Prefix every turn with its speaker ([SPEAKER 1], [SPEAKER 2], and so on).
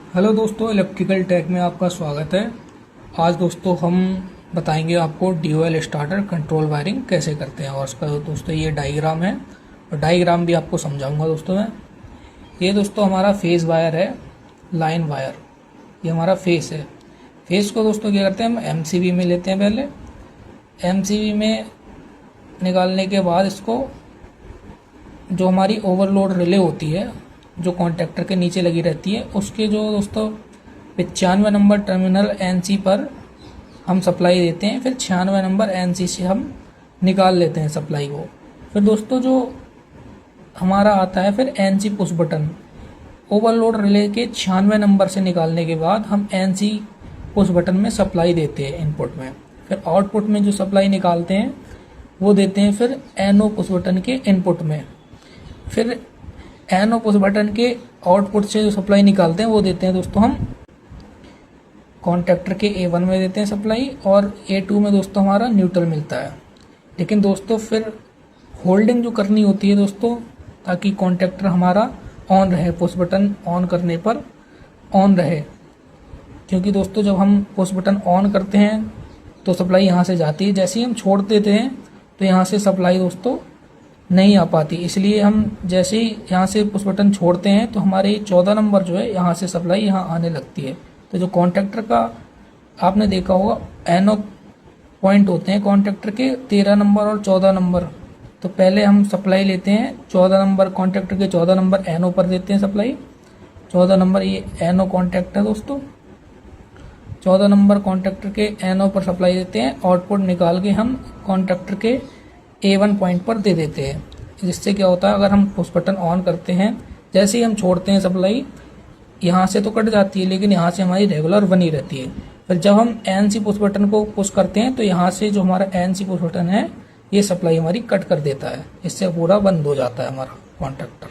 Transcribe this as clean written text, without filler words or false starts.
[SPEAKER 1] Hello दोस्तों, electrical take में आपका स्वागत है। आज दोस्तों हम बताएंगे आपको DOL स्टार्टर कंट्रोल वायरिंग कैसे करते हैं और उसका दोस्तों ये डायग्राम है और डायग्राम भी आपको समझाऊंगा दोस्तों मैं। ये दोस्तों हमारा फेस वायर है, लाइन वायर, ये हमारा फेस है। फेस को दोस्तों क्या करते हैं, हम MCB में लेते हैं। पहले MCB में निकालने के बाद इसको जो हमारी ओवरलोड रिले होती है जो कॉन्टेक्टर के नीचे लगी रहती है, उसके जो दोस्तों 95 नंबर टर्मिनल NC पर हम सप्लाई देते हैं। फिर 96 नंबर NC से हम निकाल लेते हैं सप्लाई को। फिर दोस्तों जो हमारा आता है फिर NC push button, overload relay के 96 नंबर से निकालने के बाद हम NC पुश बटन में सप्लाई देते हैं इनपुट में। फिर आउटपुट में जो सप्लाई निकालते हैं वो देते हैं फिर NO पुश बटन के इनपुट में। फिर NO पुश बटन के आउटपुट से जो सप्लाई निकालते हैं वो देते हैं दोस्तों हम कॉन्टेक्टर के A1 में देते हैं सप्लाई, और A2 में दोस्तों हमारा न्यूट्रल मिलता है। लेकिन दोस्तों फिर होल्डिंग जो करनी होती है दोस्तों, ताकि कॉन्टेक्टर हमारा ऑन रहे, पुश बटन ऑन करने पर ऑन रहे। क्योंकि दोस्तों जब हम पुश बटन ऑन करते हैं तो सप्लाई यहाँ से जाती है, जैसे ही हम छोड़ देते हैं तो यहाँ से सप्लाई दोस्तों नहीं आ पाती। इसलिए हम जैसे ही यहाँ से पुश बटन छोड़ते हैं तो हमारे 14 नंबर जो है यहाँ से सप्लाई यहाँ आने लगती है। तो जो कॉन्टेक्टर का आपने देखा होगा NO पॉइंट होते हैं कॉन्टेक्टर के 13 नंबर और 14 नंबर। तो पहले हम सप्लाई लेते हैं 14 नंबर, कॉन्टेक्टर के 14 नंबर NO पर देते हैं सप्लाई। 14 नंबर ये NO कॉन्टेक्ट है दोस्तों, 14 नंबर कॉन्टेक्टर के NO पर सप्लाई देते हैं। आउटपुट निकाल के हम कॉन्टेक्टर के A1 पॉइंट पर दे देते हैं। जिससे क्या होता है, अगर हम पुश बटन ऑन करते हैं, जैसे ही हम छोड़ते हैं सप्लाई यहाँ से तो कट जाती है, लेकिन यहाँ से हमारी रेगुलर बनी रहती है। फिर जब हम NC पुश बटन को पुश करते हैं तो यहाँ से जो हमारा NC पुश बटन है ये सप्लाई हमारी कट कर देता है। इससे पूरा बंद हो जाता है हमारा कॉन्टेक्टर।